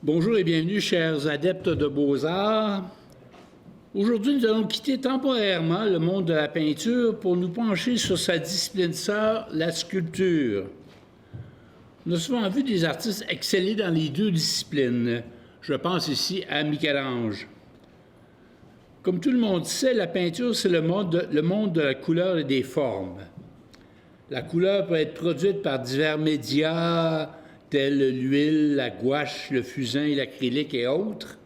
Bonjour et bienvenue, chers adeptes de beaux-arts. Aujourd'hui, nous allons quitter temporairement le monde de la peinture pour nous pencher sur sa discipline sœur, la sculpture. On a souvent vu des artistes exceller dans les deux disciplines. Je pense ici à Michel-Ange. Comme tout le monde sait, la peinture, c'est le monde de la couleur et des formes. La couleur peut être produite par divers médias, tels l'huile, la gouache, le fusain et l'acrylique et autres.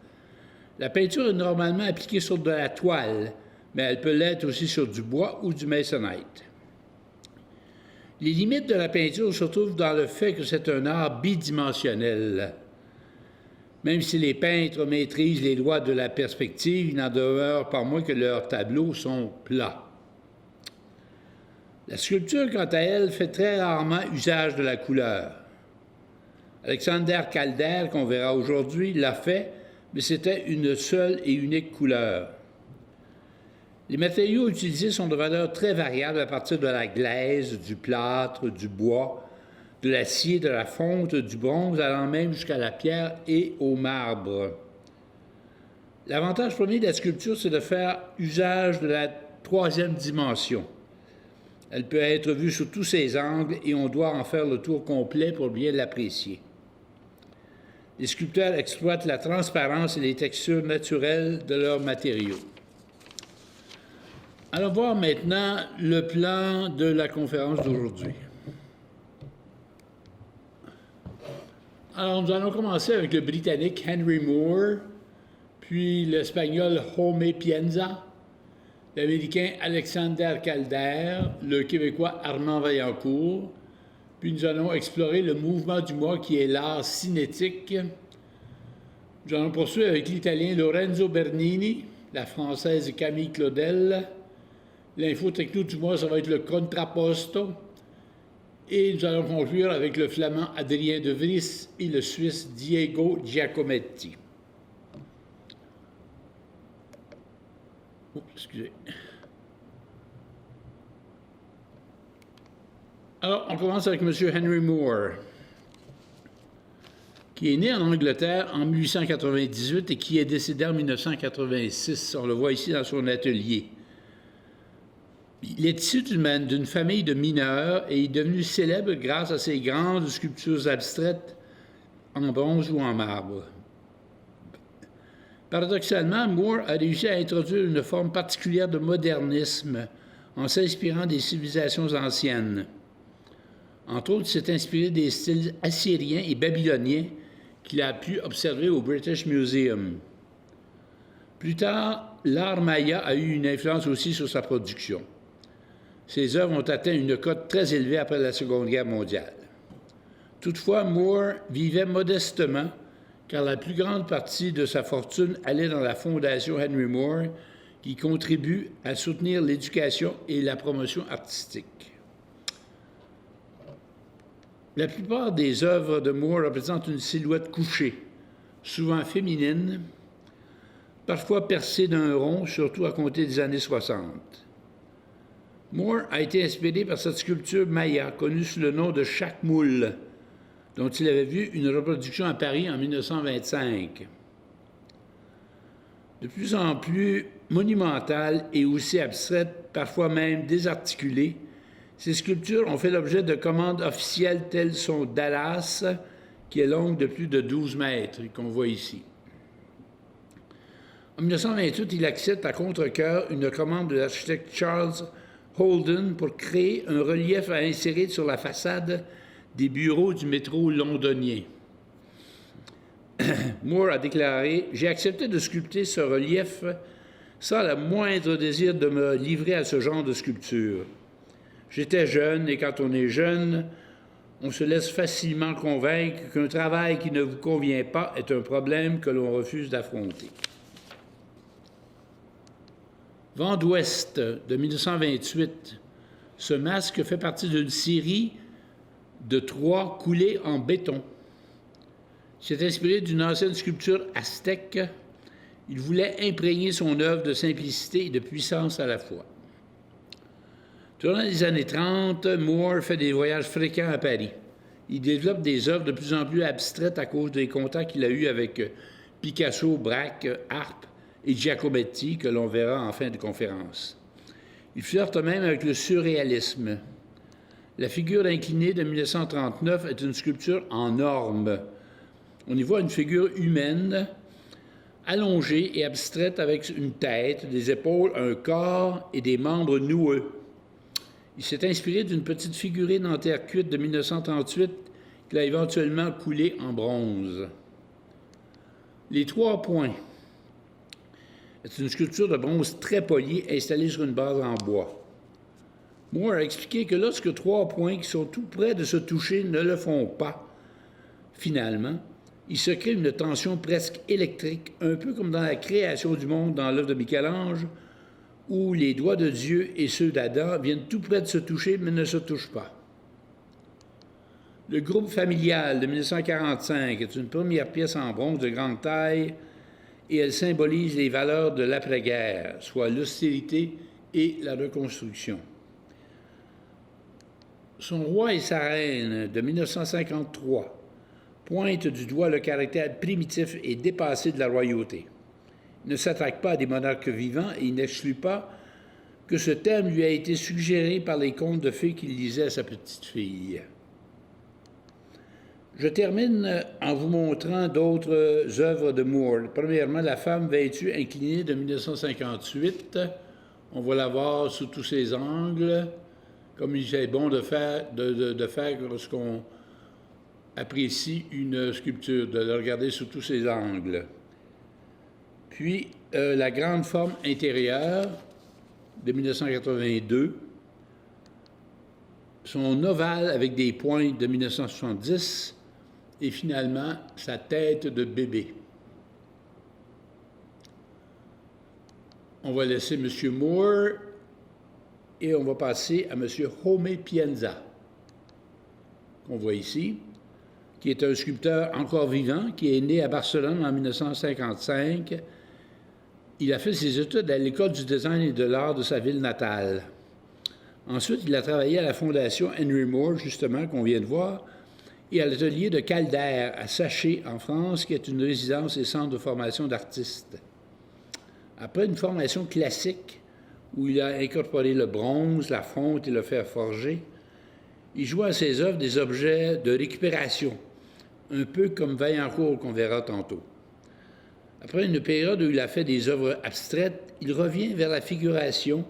La peinture est normalement appliquée sur de la toile, mais elle peut l'être aussi sur du bois ou du masonite. Les limites de la peinture se trouvent dans le fait que c'est un art bidimensionnel. Même si les peintres maîtrisent les lois de la perspective, il n'en demeure pas moins que leurs tableaux sont plats. La sculpture, quant à elle, fait très rarement usage de la couleur. Alexander Calder, qu'on verra aujourd'hui, l'a fait, mais c'était une seule et unique couleur. Les matériaux utilisés sont de valeur très variable à partir de la glaise, du plâtre, du bois, de l'acier, de la fonte, du bronze, allant même jusqu'à la pierre et au marbre. L'avantage premier de la sculpture, c'est de faire usage de la troisième dimension. Elle peut être vue sous tous ses angles et on doit en faire le tour complet pour bien l'apprécier. Les sculpteurs exploitent la transparence et les textures naturelles de leurs matériaux. Allons voir maintenant le plan de la conférence d'aujourd'hui. Alors, nous allons commencer avec le Britannique Henry Moore, puis l'Espagnol Jaume Pienza, l'Américain Alexander Calder, le Québécois Armand Vaillancourt. Puis nous allons explorer le mouvement du mois qui est l'art cinétique. Nous allons poursuivre avec l'Italien Lorenzo Bernini, la Française Camille Claudel. L'info techno du mois, ça va être le contrapposto. Et nous allons conclure avec le Flamand Adrien de Vries et le Suisse Diego Giacometti. Oh, excusez. Alors, on commence avec M. Henry Moore, qui est né en Angleterre en 1898 et qui est décédé en 1986. On le voit ici dans son atelier. Il est issu d'une famille de mineurs et est devenu célèbre grâce à ses grandes sculptures abstraites en bronze ou en marbre. Paradoxalement, Moore a réussi à introduire une forme particulière de modernisme en s'inspirant des civilisations anciennes. Entre autres, il s'est inspiré des styles assyriens et babyloniens qu'il a pu observer au British Museum. Plus tard, l'art maya a eu une influence aussi sur sa production. Ses œuvres ont atteint une cote très élevée après la Seconde Guerre mondiale. Toutefois, Moore vivait modestement, car la plus grande partie de sa fortune allait dans la Fondation Henry Moore, qui contribue à soutenir l'éducation et la promotion artistique. La plupart des œuvres de Moore représentent une silhouette couchée, souvent féminine, parfois percée d'un rond, surtout à compter des années 60. Moore a été inspiré par cette sculpture maya, connue sous le nom de Chacmoul, dont il avait vu une reproduction à Paris en 1925. De plus en plus monumentale et aussi abstraite, parfois même désarticulée, ces sculptures ont fait l'objet de commandes officielles telles sont Dallas, qui est longue de plus de 12 mètres, qu'on voit ici. En 1928, il accepte à contre-cœur une commande de l'architecte Charles Holden pour créer un relief à insérer sur la façade des bureaux du métro londonien. Moore a déclaré « J'ai accepté de sculpter ce relief sans le moindre désir de me livrer à ce genre de sculpture. J'étais jeune, et quand on est jeune, on se laisse facilement convaincre qu'un travail qui ne vous convient pas est un problème que l'on refuse d'affronter. » Vent d'Ouest de 1928. Ce masque fait partie d'une série de 3 coulées en béton. C'est inspiré d'une ancienne sculpture aztèque. Il voulait imprégner son œuvre de simplicité et de puissance à la fois. Durant les années 30, Moore fait des voyages fréquents à Paris. Il développe des œuvres de plus en plus abstraites à cause des contacts qu'il a eus avec Picasso, Braque, Arp et Giacometti, que l'on verra en fin de conférence. Il flirte même avec le surréalisme. La figure inclinée de 1939 est une sculpture en orme. On y voit une figure humaine, allongée et abstraite avec une tête, des épaules, un corps et des membres noueux. Il s'est inspiré d'une petite figurine en terre cuite de 1938 qu'il a éventuellement coulée en bronze. Les 3 points. C'est une sculpture de bronze très polie installée sur une base en bois. Moore a expliqué que lorsque 3 points qui sont tout près de se toucher ne le font pas, finalement, il se crée une tension presque électrique, un peu comme dans la création du monde dans l'œuvre de Michel-Ange, où les doigts de Dieu et ceux d'Adam viennent tout près de se toucher, mais ne se touchent pas. Le groupe familial de 1945 est une première pièce en bronze de grande taille et elle symbolise les valeurs de l'après-guerre, soit l'austérité et la reconstruction. Son roi et sa reine de 1953 pointe du doigt le caractère primitif et dépassé de la royauté. Il ne s'attaque pas à des monarques vivants et il n'exclut pas que ce thème lui a été suggéré par les contes de fées qu'il lisait à sa petite fille. Je termine en vous montrant d'autres œuvres de Moore. Premièrement, La femme vêtue inclinée de 1958. On va la voir sous tous ses angles, comme il est bon de faire lorsqu'on apprécie une sculpture, de la regarder sous tous ses angles. Puis, la grande forme intérieure de 1982, son ovale avec des pointes de 1970, et finalement, sa tête de bébé. On va laisser M. Moore et on va passer à M. Jaume Pienza, qu'on voit ici, qui est un sculpteur encore vivant, qui est né à Barcelone en 1955. Il a fait ses études à l'École du design et de l'art de sa ville natale. Ensuite, il a travaillé à la Fondation Henry Moore, justement, qu'on vient de voir, et à l'atelier de Calder, à Saché, en France, qui est une résidence et centre de formation d'artistes. Après une formation classique, où il a incorporé le bronze, la fonte et le fer forgé, il joue à ses œuvres des objets de récupération, un peu comme Vaillancourt, qu'on verra tantôt. Après une période où il a fait des œuvres abstraites, il revient vers la figuration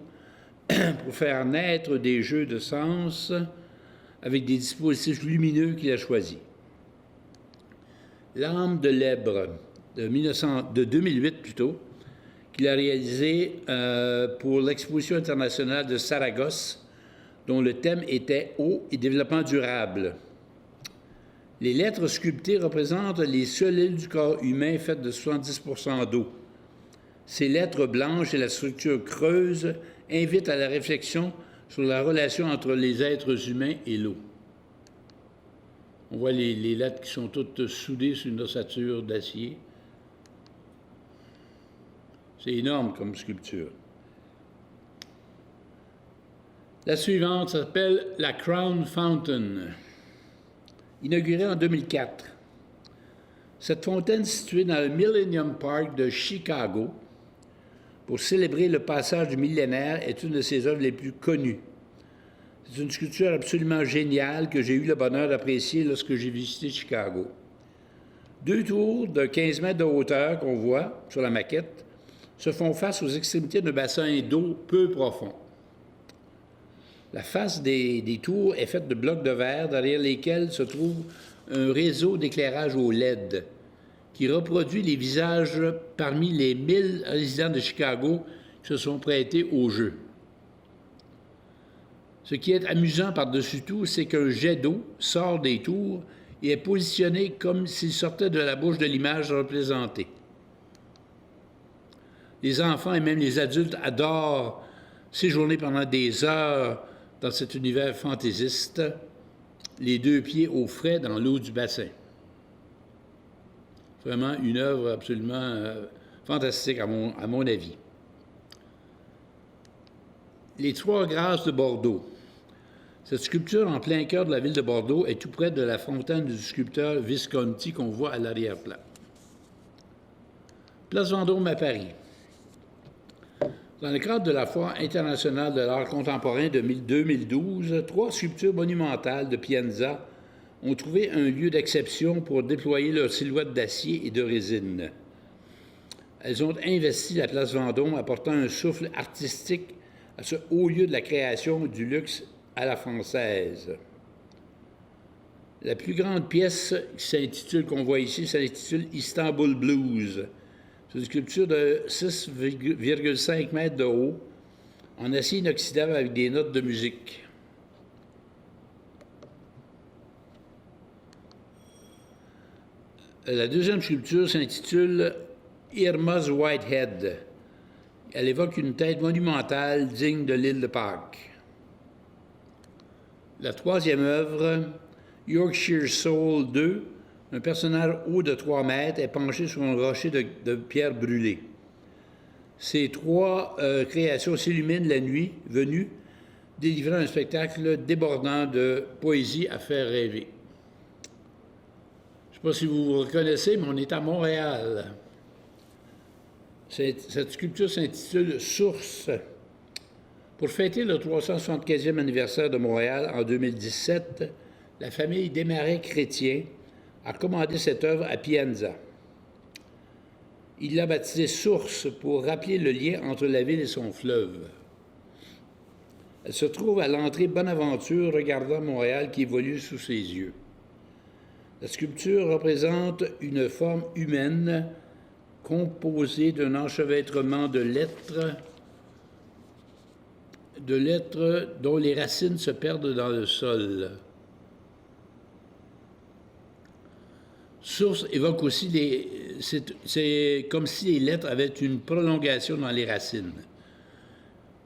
pour faire naître des jeux de sens avec des dispositifs lumineux qu'il a choisis. L'âme de l'Èbre, de 2008 plutôt, qu'il a réalisé pour l'exposition internationale de Saragosse, dont le thème était « Eau et développement durable ». Les lettres sculptées représentent les cellules du corps humain faites de 70% d'eau. Ces lettres blanches et la structure creuse invitent à la réflexion sur la relation entre les êtres humains et l'eau. On voit les lettres qui sont toutes soudées sur une ossature d'acier. C'est énorme comme sculpture. La suivante s'appelle la Crown Fountain, inaugurée en 2004. Cette fontaine située dans le Millennium Park de Chicago, pour célébrer le passage du millénaire, est une de ses œuvres les plus connues. C'est une sculpture absolument géniale que j'ai eu le bonheur d'apprécier lorsque j'ai visité Chicago. 2 tours de 15 mètres de hauteur qu'on voit sur la maquette se font face aux extrémités d'un bassin d'eau peu profond. La face des tours est faite de blocs de verre derrière lesquels se trouve un réseau d'éclairage au LED qui reproduit les visages parmi les 1000 résidents de Chicago qui se sont prêtés au jeu. Ce qui est amusant par-dessus tout, c'est qu'un jet d'eau sort des tours et est positionné comme s'il sortait de la bouche de l'image représentée. Les enfants et même les adultes adorent séjourner pendant des heures dans cet univers fantaisiste, les 2 pieds au frais dans l'eau du bassin. Vraiment une œuvre absolument fantastique à mon avis. Les 3 grâces de Bordeaux. Cette sculpture en plein cœur de la ville de Bordeaux est tout près de la fontaine du sculpteur Visconti qu'on voit à l'arrière-plan. Place Vendôme à Paris. Dans le cadre de la Foire internationale de l'art contemporain de 2012, 3 sculptures monumentales de Pienza ont trouvé un lieu d'exception pour déployer leurs silhouettes d'acier et de résine. Elles ont investi la place Vendôme, apportant un souffle artistique à ce haut lieu de la création du luxe à la française. La plus grande pièce qu'on voit ici s'intitule Istanbul Blues. C'est une sculpture de 6,5 mètres de haut, en acier inoxydable avec des notes de musique. La deuxième sculpture s'intitule Irma's Whitehead. Elle évoque une tête monumentale digne de l'île de Pâques. La troisième œuvre, Yorkshire Soul 2, un personnage haut de 3 mètres est penché sur un rocher de pierre brûlée. Ces 3 créations s'illuminent la nuit venue, délivrant un spectacle débordant de poésie à faire rêver. Je ne sais pas si vous vous reconnaissez, mais on est à Montréal. Cette sculpture s'intitule Source. Pour fêter le 375e anniversaire de Montréal en 2017, la famille Desmarais-Chrétien a commandé cette œuvre à Pienza. Il l'a baptisée Source pour rappeler le lien entre la ville et son fleuve. Elle se trouve à l'entrée Bonaventure, regardant Montréal qui évolue sous ses yeux. La sculpture représente une forme humaine composée d'un enchevêtrement de lettres dont les racines se perdent dans le sol. Source évoque aussi c'est comme si les lettres avaient une prolongation dans les racines.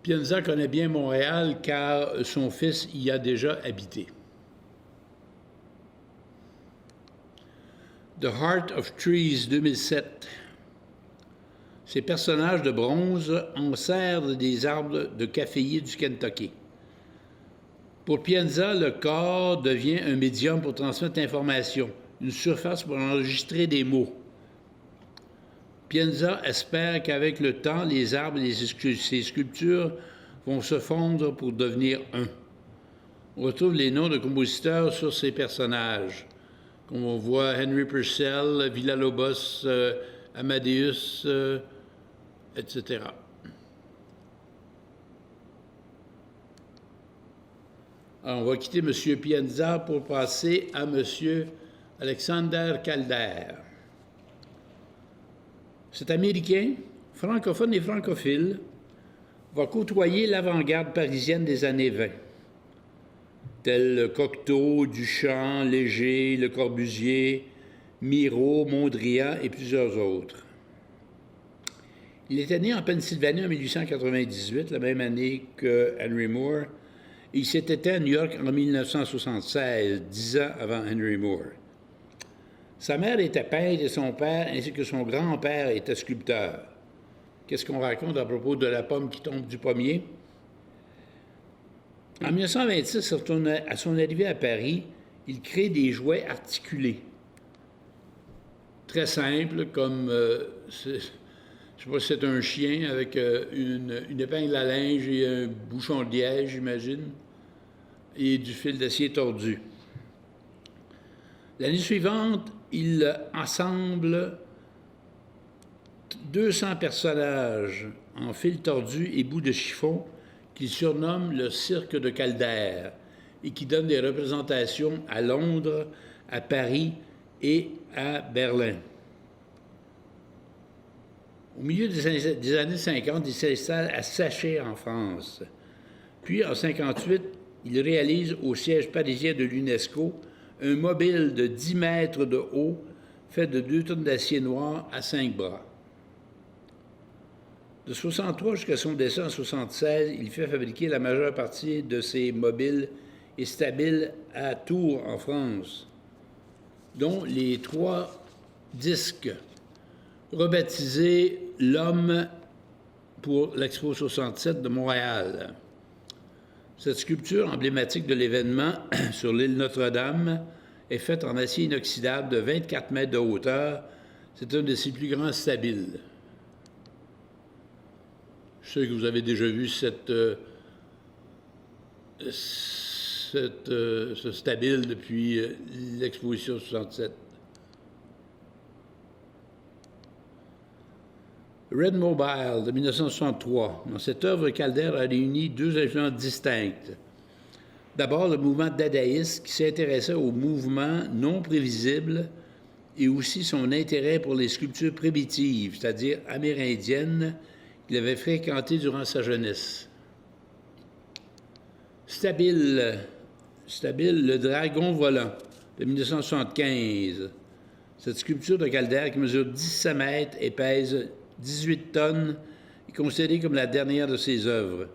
Pienza connaît bien Montréal car son fils y a déjà habité. The Heart of Trees 2007. Ces personnages de bronze enserrent des arbres de caféiers du Kentucky. Pour Pienza, le corps devient un médium pour transmettre l'information, une surface pour enregistrer des mots. Pienza espère qu'avec le temps, les arbres et ses sculptures vont se fondre pour devenir un. On retrouve les noms de compositeurs sur ces personnages, comme on voit Henry Purcell, Villa-Lobos, Amadeus, etc. Alors, on va quitter M. Pienza pour passer à M. Alexander Calder. Cet Américain, francophone et francophile, va côtoyer l'avant-garde parisienne des années 20, tels Cocteau, Duchamp, Léger, Le Corbusier, Miro, Mondrian et plusieurs autres. Il était né en Pennsylvanie en 1898, la même année que Henry Moore, et il s'est éteint à New York en 1976, 10 ans avant Henry Moore. Sa mère était peintre et son père, ainsi que son grand-père, était sculpteur. Qu'est-ce qu'on raconte à propos de la pomme qui tombe du pommier? En 1926, à son arrivée à Paris, il crée des jouets articulés. Très simples, comme, je ne sais pas si c'est un chien avec une épingle à linge et un bouchon de liège, j'imagine, et du fil d'acier tordu. L'année suivante, il assemble 200 personnages en fil tordu et bouts de chiffon qu'il surnomme le Cirque de Calder et qui donne des représentations à Londres, à Paris et à Berlin. Au milieu des années 50, il s'installe à Saché en France. Puis, en 1958, il réalise au siège parisien de l'UNESCO un mobile de 10 mètres de haut fait de 2 tonnes d'acier noir à 5 bras. De 1963 jusqu'à son décès en 1976, il fait fabriquer la majeure partie de ses mobiles et stabiles à Tours, en France, dont les 3 disques rebaptisés L'Homme pour l'Expo 67 de Montréal. Cette sculpture emblématique de l'événement sur l'île Notre-Dame est faite en acier inoxydable de 24 mètres de hauteur. C'est un de ses plus grands stabiles. Je sais que vous avez déjà vu ce stabile depuis l'exposition 67. Red Mobile de 1963. Dans cette œuvre, Calder a réuni deux influences distinctes. D'abord, le mouvement dadaïste qui s'intéressait aux mouvements non prévisibles et aussi son intérêt pour les sculptures primitives, c'est-à-dire amérindiennes, qu'il avait fréquentées durant sa jeunesse. Stabile, le dragon volant de 1975. Cette sculpture de Calder qui mesure 17 mètres et pèse 18 tonnes est considérée comme la dernière de ses œuvres.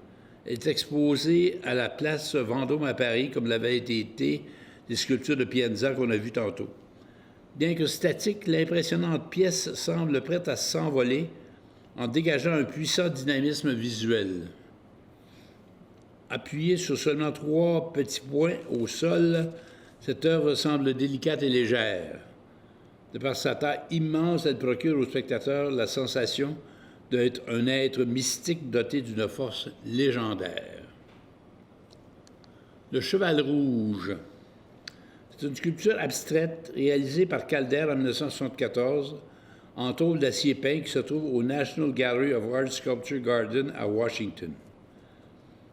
Elle est exposée à la place Vendôme à Paris, comme l'avaient été les sculptures de Pienza qu'on a vues tantôt. Bien que statique, l'impressionnante pièce semble prête à s'envoler en dégageant un puissant dynamisme visuel. Appuyée sur seulement 3 petits points au sol, cette œuvre semble délicate et légère. De par sa taille immense, elle procure au spectateur la sensation d'être un être mystique doté d'une force légendaire. Le cheval rouge. C'est une sculpture abstraite réalisée par Calder en 1974 en tôle d'acier peint qui se trouve au National Gallery of Art Sculpture Garden à Washington.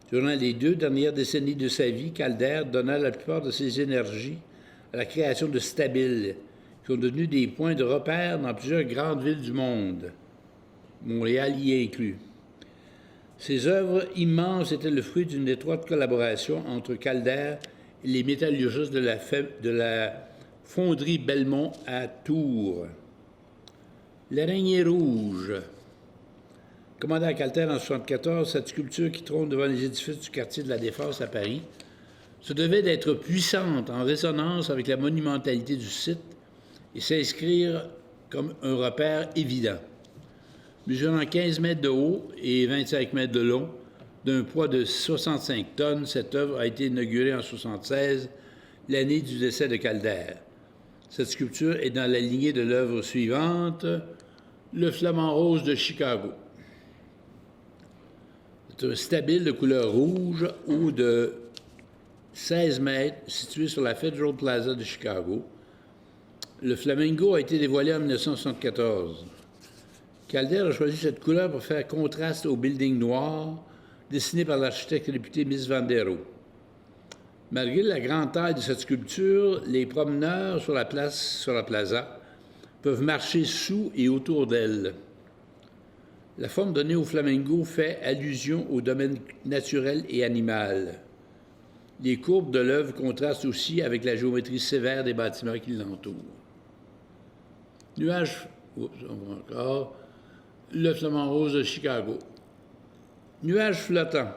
Durant les 2 dernières décennies de sa vie, Calder donna la plupart de ses énergies à la création de stabiles, qui ont devenu des points de repère dans plusieurs grandes villes du monde. Montréal y est inclus. Ces œuvres immenses étaient le fruit d'une étroite collaboration entre Calder et les métallurgistes de la fonderie Belmont à Tours. L'araignée rouge. Commandée à Calder en 1974, cette sculpture qui trône devant les édifices du quartier de la Défense à Paris se devait d'être puissante en résonance avec la monumentalité du site et s'inscrire comme un repère évident. Mesurant 15 mètres de haut et 25 mètres de long, d'un poids de 65 tonnes, cette œuvre a été inaugurée en 1976, l'année du décès de Calder. Cette sculpture est dans la lignée de l'œuvre suivante, le Flamant rose de Chicago. C'est un stabile de couleur rouge, haut de 16 mètres, situé sur la Federal Plaza de Chicago. Le flamingo a été dévoilé en 1974. Calder a choisi cette couleur pour faire contraste au building noir dessiné par l'architecte réputé Mies van der Rohe. Malgré la grande taille de cette sculpture, les promeneurs sur la plaza, peuvent marcher sous et autour d'elle. La forme donnée au flamingo fait allusion au domaine naturel et animal. Les courbes de l'œuvre contrastent aussi avec la géométrie sévère des bâtiments qui l'entourent. Nuage, on voit encore, le Flamant rose de Chicago. Nuage flottant.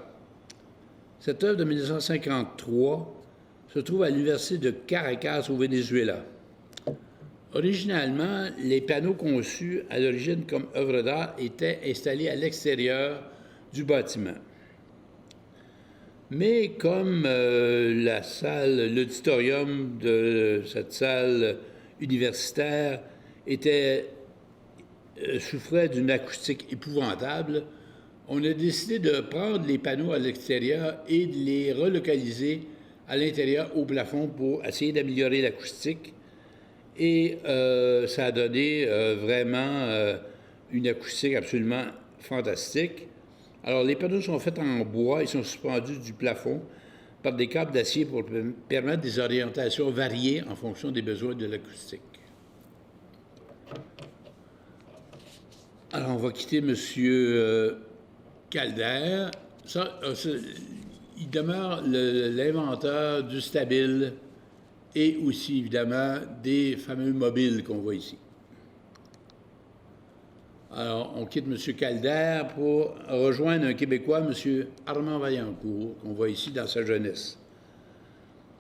Cette œuvre de 1953 se trouve à l'Université de Caracas au Venezuela. Originalement, les panneaux conçus à l'origine comme œuvre d'art étaient installés à l'extérieur du bâtiment. Mais comme l'auditorium de cette salle universitaire souffrait d'une acoustique épouvantable, on a décidé de prendre les panneaux à l'extérieur et de les relocaliser à l'intérieur au plafond pour essayer d'améliorer l'acoustique. Et ça a donné vraiment une acoustique absolument fantastique. Alors, les panneaux sont faits en bois, ils sont suspendus du plafond par des câbles d'acier pour permettre des orientations variées en fonction des besoins de l'acoustique. Alors, on va quitter M. Calder. Il demeure l'inventeur du stabile et aussi, évidemment, des fameux mobiles qu'on voit ici. Alors, on quitte M. Calder pour rejoindre un Québécois, M. Armand Vaillancourt, qu'on voit ici dans sa jeunesse.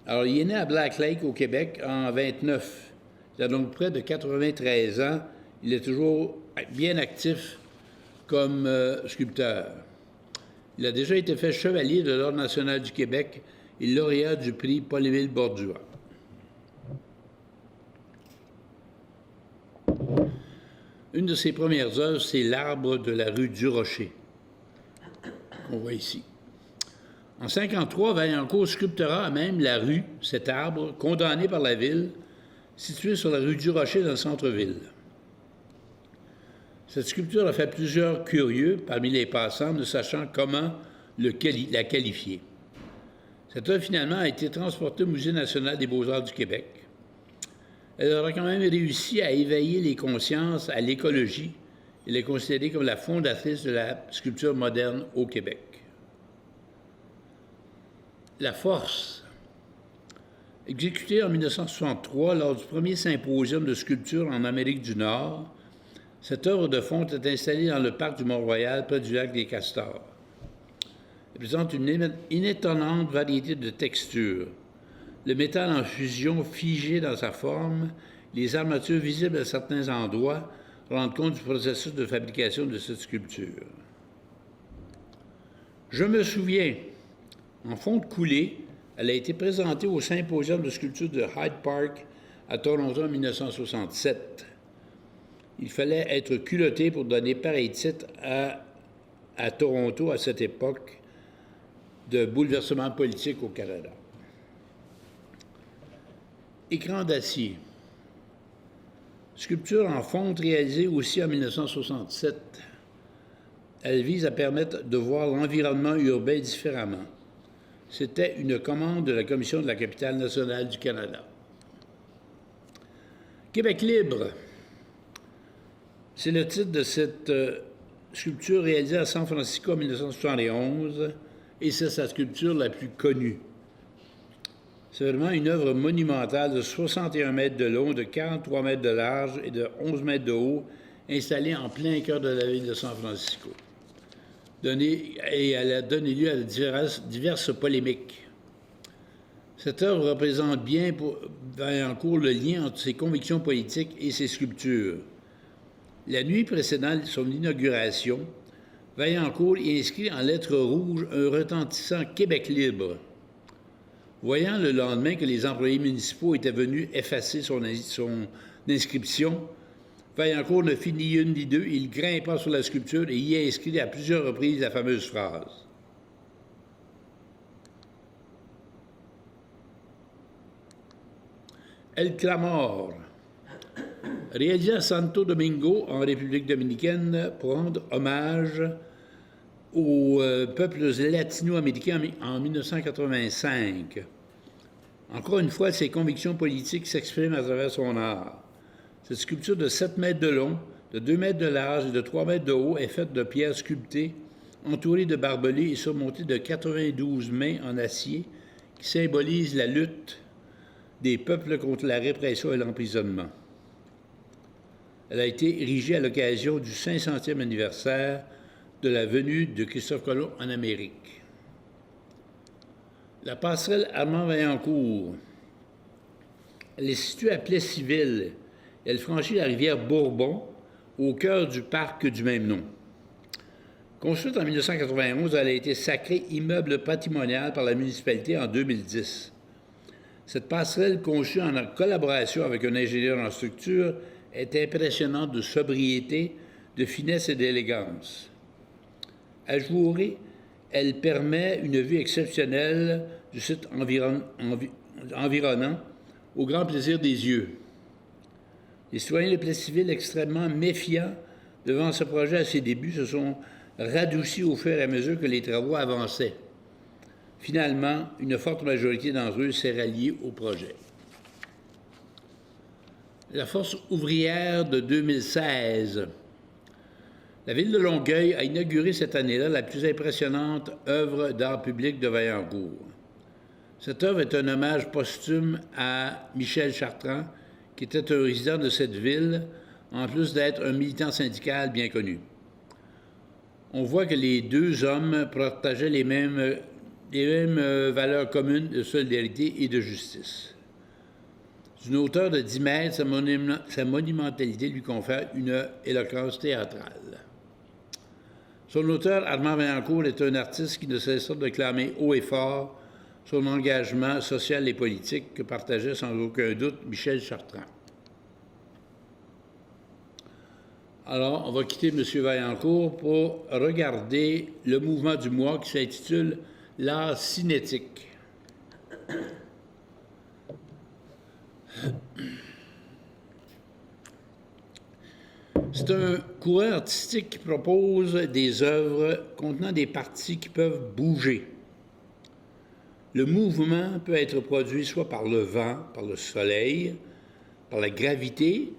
Alors, il est né à Black Lake, au Québec, en 1929. Il a donc près de 93 ans. Il est toujours bien actif comme sculpteur. Il a déjà été fait chevalier de l'Ordre national du Québec et lauréat du prix Paul-Émile Bordua. Une de ses premières œuvres, c'est l'arbre de la rue Durocher, qu'on voit ici. En 1953, Vaillancourt sculptera à même la rue, cet arbre, condamné par la ville, situé sur la rue Durocher dans le centre-ville. Cette sculpture a fait plusieurs curieux parmi les passants, ne sachant comment la qualifier. Cette œuvre, finalement, a été transportée au Musée national des beaux-arts du Québec. Elle aura quand même réussi à éveiller les consciences à l'écologie et est considérée comme la fondatrice de la sculpture moderne au Québec. La Force. Exécutée en 1963 lors du premier symposium de sculpture en Amérique du Nord, cette œuvre de fonte est installée dans le parc du Mont-Royal, près du lac des Castors. Elle présente une inétonnante variété de textures. Le métal en fusion figé dans sa forme, les armatures visibles à certains endroits rendent compte du processus de fabrication de cette sculpture. Je me souviens, en fonte coulée, elle a été présentée au symposium de sculpture de Hyde Park à Toronto en 1967. Il fallait être culotté pour donner pareil titre à Toronto à cette époque de bouleversement politique au Canada. Écran d'acier. Sculpture en fonte réalisée aussi en 1967. Elle vise à permettre de voir l'environnement urbain différemment. C'était une commande de la Commission de la capitale nationale du Canada. Québec libre. C'est le titre de cette sculpture réalisée à San Francisco en 1971 et c'est sa sculpture la plus connue. C'est vraiment une œuvre monumentale de 61 mètres de long, de 43 mètres de large et de 11 mètres de haut, installée en plein cœur de la ville de San Francisco. Elle a donné lieu à diverses polémiques. Cette œuvre représente bien pour Vaillancourt le lien entre ses convictions politiques et ses sculptures. La nuit précédant son inauguration, Vaillancourt y inscrit en lettres rouges un retentissant « Québec libre ». Voyant le lendemain que les employés municipaux étaient venus effacer son inscription, Vaillancourt ne fit ni une ni deux, il grimpa sur la sculpture et y inscrit à plusieurs reprises la fameuse phrase. El Clamor, réalisé à Santo Domingo, en République dominicaine, pour rendre hommage aux peuples latino-américains en 1985. Encore une fois, ses convictions politiques s'expriment à travers son art. Cette sculpture de 7 mètres de long, de 2 mètres de large et de 3 mètres de haut est faite de pierres sculptées, entourée de barbelés et surmontée de 92 mains en acier qui symbolisent la lutte des peuples contre la répression et l'emprisonnement. Elle a été érigée à l'occasion du 500e anniversaire de la venue de Christophe Colomb en Amérique. La passerelle Armand-Vaillancourt. Elle est située à Plessisville. Elle franchit la rivière Bourbon au cœur du parc du même nom. Construite en 1991, elle a été sacrée immeuble patrimonial par la municipalité en 2010. Cette passerelle, conçue en collaboration avec un ingénieur en structure, est impressionnante de sobriété, de finesse et d'élégance. Ajourée, elle permet une vue exceptionnelle du site environnant, au grand plaisir des yeux. Les citoyens de Plessisville, extrêmement méfiants devant ce projet à ses débuts, se sont radoucis au fur et à mesure que les travaux avançaient. Finalement, une forte majorité d'entre eux s'est ralliée au projet. La Force ouvrière de 2016. La ville de Longueuil a inauguré cette année-là la plus impressionnante œuvre d'art public de Vaillancourt. Cette œuvre est un hommage posthume à Michel Chartrand, qui était un résident de cette ville, en plus d'être un militant syndical bien connu. On voit que les deux hommes partageaient les mêmes valeurs communes de solidarité et de justice. D'une hauteur de 10 mètres, sa monumentalité lui confère une éloquence théâtrale. Son auteur, Armand Vaillancourt, est un artiste qui ne cessera de clamer haut et fort son engagement social et politique que partageait sans aucun doute Michel Chartrand. Alors, on va quitter M. Vaillancourt pour regarder le mouvement du mois qui s'intitule « L'art cinétique ». C'est un courant artistique qui propose des œuvres contenant des parties qui peuvent bouger. Le mouvement peut être produit soit par le vent, par le soleil, par la gravité,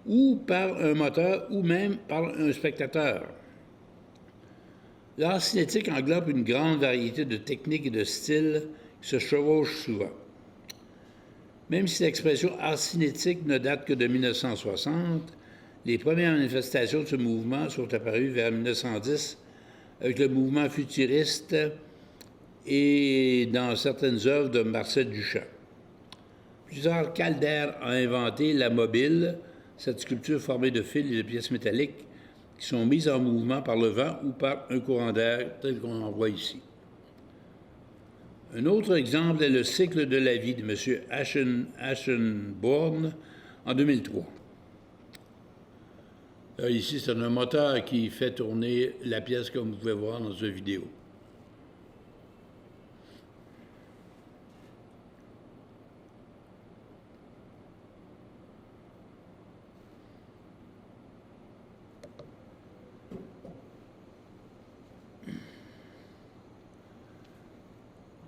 ou par un moteur, ou même par un spectateur. L'art cinétique englobe une grande variété de techniques et de styles qui se chevauchent souvent. Même si l'expression art cinétique ne date que de 1960, les premières manifestations de ce mouvement sont apparues vers 1910 avec le mouvement futuriste et dans certaines œuvres de Marcel Duchamp. Plus tard, Calder a inventé la mobile, cette sculpture formée de fils et de pièces métalliques qui sont mises en mouvement par le vent ou par un courant d'air tel qu'on en voit ici. Un autre exemple est le cycle de la vie de M. Aschenborn en 2003. Là, ici, c'est un moteur qui fait tourner la pièce comme vous pouvez voir dans cette vidéo.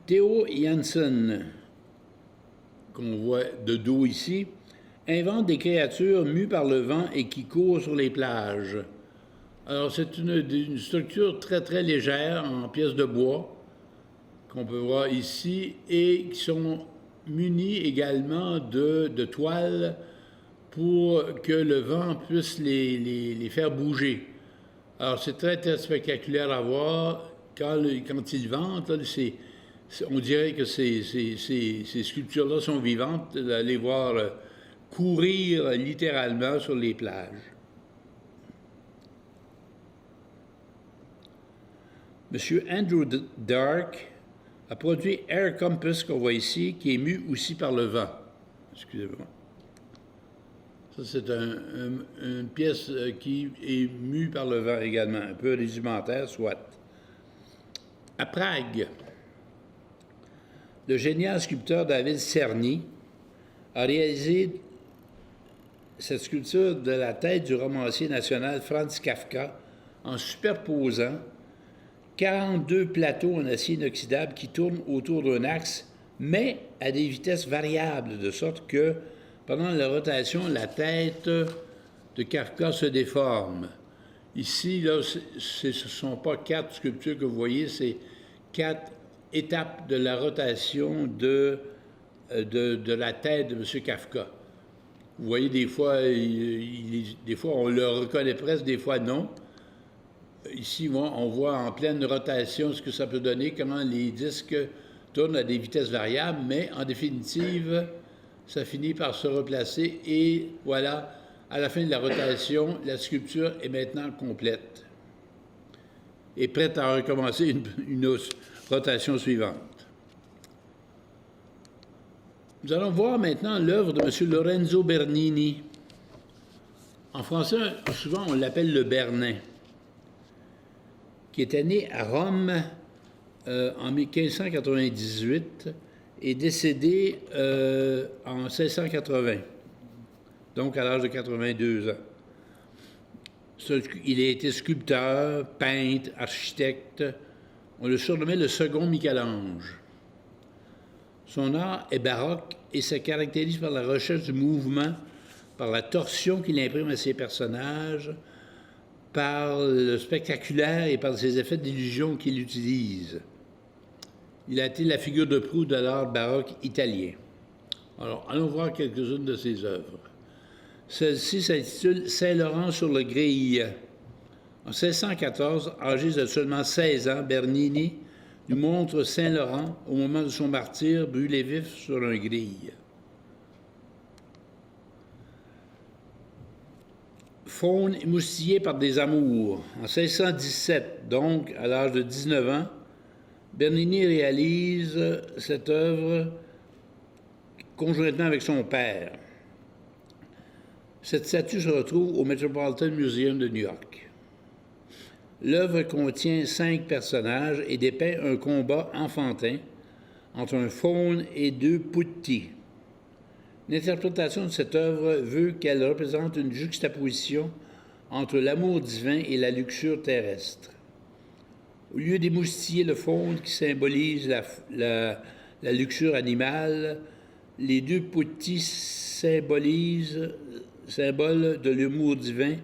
Theo Jansen, qu'on voit de dos ici, invente des créatures mues par le vent et qui courent sur les plages. Alors, c'est une structure très, très légère en pièces de bois qu'on peut voir ici et qui sont munies également de toiles pour que le vent puisse les faire bouger. Alors, c'est très, très spectaculaire à voir. Quand ils ventent, là, on dirait que ces sculptures-là sont vivantes, d'aller voir courir littéralement sur les plages. M. Andrew Dark a produit Air Compass qu'on voit ici, qui est mu aussi par le vent. Excusez-moi. Ça, c'est une pièce qui est mue par le vent également, un peu rudimentaire, soit. À Prague, le génial sculpteur David Cerny a réalisé cette sculpture de la tête du romancier national Franz Kafka en superposant 42 plateaux en acier inoxydable qui tournent autour d'un axe, mais à des vitesses variables, de sorte que pendant la rotation, la tête de Kafka se déforme. Ici, là, ce ne sont pas 4 sculptures que vous voyez, c'est 4 étapes de la rotation de la tête de M. Kafka. Vous voyez, des fois, des fois, on le reconnaît presque, des fois, non. Ici, on voit en pleine rotation ce que ça peut donner, comment les disques tournent à des vitesses variables, mais en définitive, ça finit par se replacer et voilà, à la fin de la rotation, la sculpture est maintenant complète et prête à recommencer une rotation suivante. Nous allons voir maintenant l'œuvre de M. Lorenzo Bernini. En français, souvent, on l'appelle le Bernin, qui était né à Rome en 1598 et décédé en 1680, donc à l'âge de 82 ans. Il a été sculpteur, peintre, architecte. On le surnommait le second Michel-Ange. Son art est baroque et se caractérise par la recherche du mouvement, par la torsion qu'il imprime à ses personnages, par le spectaculaire et par ses effets d'illusion qu'il utilise. Il a été la figure de proue de l'art baroque italien. Alors, allons voir quelques-unes de ses œuvres. Celle-ci s'intitule « Saint-Laurent sur le grille ». En 1614, âgé de seulement 16 ans, Bernini nous montre Saint-Laurent au moment de son martyre, brûlé vif sur un grille. Faune émoustillée par des amours. En 1617, donc à l'âge de 19 ans, Bernini réalise cette œuvre conjointement avec son père. Cette statue se retrouve au Metropolitan Museum de New York. L'œuvre contient 5 personnages et dépeint un combat enfantin entre un faune et 2 putti. L'interprétation de cette œuvre veut qu'elle représente une juxtaposition entre l'amour divin et la luxure terrestre. Au lieu d'émoustiller le faune qui symbolise la luxure animale, les 2 putti symbole de l'amour divin,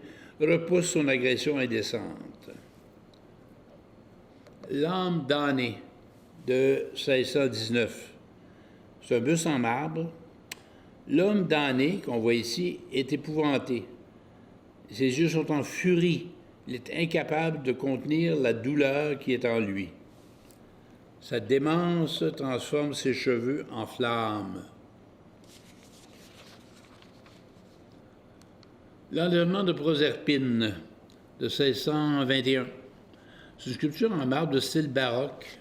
repoussent son agression indécente. L'âme damnée de 1619. C'est un buste en marbre. L'homme damné, qu'on voit ici, est épouvanté. Ses yeux sont en furie. Il est incapable de contenir la douleur qui est en lui. Sa démence transforme ses cheveux en flammes. L'enlèvement de Proserpine de 1621. C'est une sculpture en marbre de style baroque.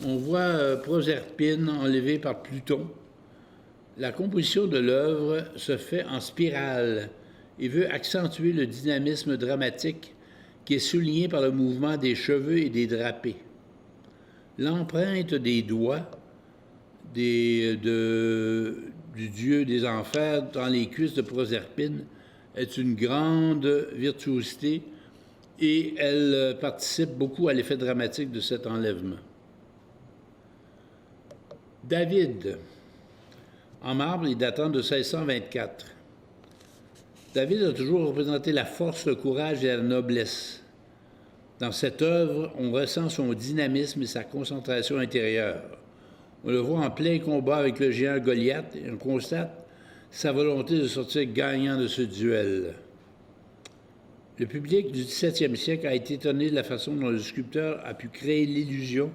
On voit Proserpine enlevée par Pluton. La composition de l'œuvre se fait en spirale et veut accentuer le dynamisme dramatique qui est souligné par le mouvement des cheveux et des drapés. L'empreinte des doigts du dieu des enfers dans les cuisses de Proserpine est une grande virtuosité et elle participe beaucoup à l'effet dramatique de cet enlèvement. David, en marbre et datant de 1624. David a toujours représenté la force, le courage et la noblesse. Dans cette œuvre, on ressent son dynamisme et sa concentration intérieure. On le voit en plein combat avec le géant Goliath et on constate sa volonté de sortir gagnant de ce duel. Le public du XVIIe siècle a été étonné de la façon dont le sculpteur a pu créer l'illusion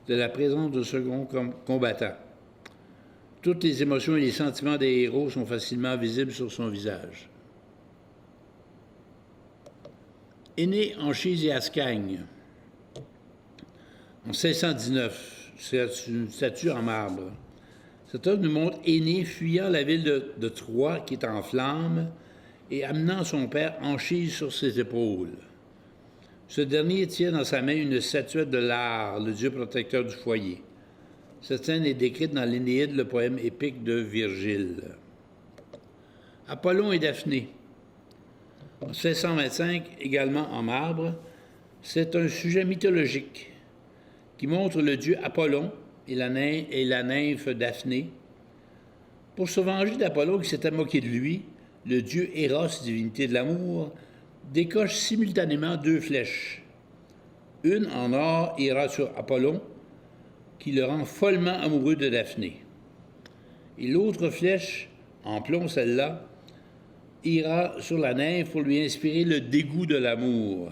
de la présence de second combattant. Toutes les émotions et les sentiments des héros sont facilement visibles sur son visage. Aîné, Anchise et Ascagne. En 1619, c'est une statue en marbre. Cette œuvre nous montre Aîné fuyant la ville de Troie qui est en flammes et amenant son père Anchise sur ses épaules. Ce dernier tient dans sa main une statuette de l'art, le dieu protecteur du foyer. Cette scène est décrite dans l'Énéide, le poème épique de Virgile. Apollon et Daphné. En 1625, également en marbre, c'est un sujet mythologique qui montre le dieu Apollon et la nymphe Daphné. Pour se venger d'Apollon qui s'était moqué de lui, le dieu Eros, divinité de l'amour, décoche simultanément 2 flèches. Une en or ira sur Apollon, qui le rend follement amoureux de Daphné. Et l'autre flèche, en plomb celle-là, ira sur la nymphe pour lui inspirer le dégoût de l'amour.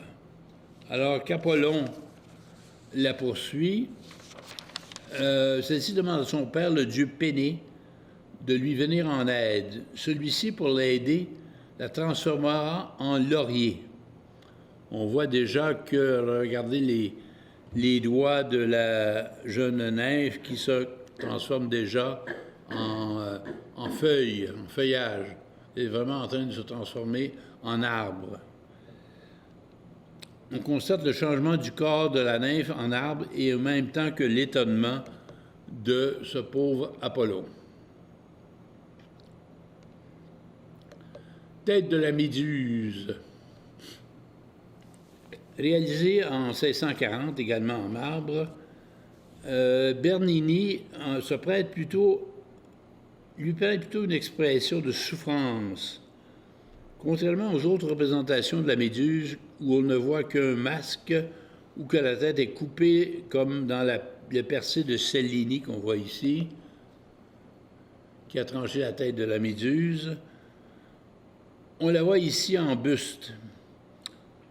Alors qu'Apollon la poursuit, celle-ci demande à son père, le dieu Péné, de lui venir en aide. Celui-ci, pour l'aider, la transformera en laurier. On voit déjà que, regardez les doigts de la jeune nymphe qui se transforme déjà en feuilles, en feuillage. Elle est vraiment en train de se transformer en arbre. On constate le changement du corps de la nymphe en arbre et en même temps que l'étonnement de ce pauvre Apollon. Tête de la Méduse. Réalisé en 1640, également en marbre, Bernini lui prête plutôt une expression de souffrance. Contrairement aux autres représentations de la Méduse, où on ne voit qu'un masque ou que la tête est coupée, comme dans le percé de Cellini qu'on voit ici, qui a tranché la tête de la Méduse, on la voit ici en buste.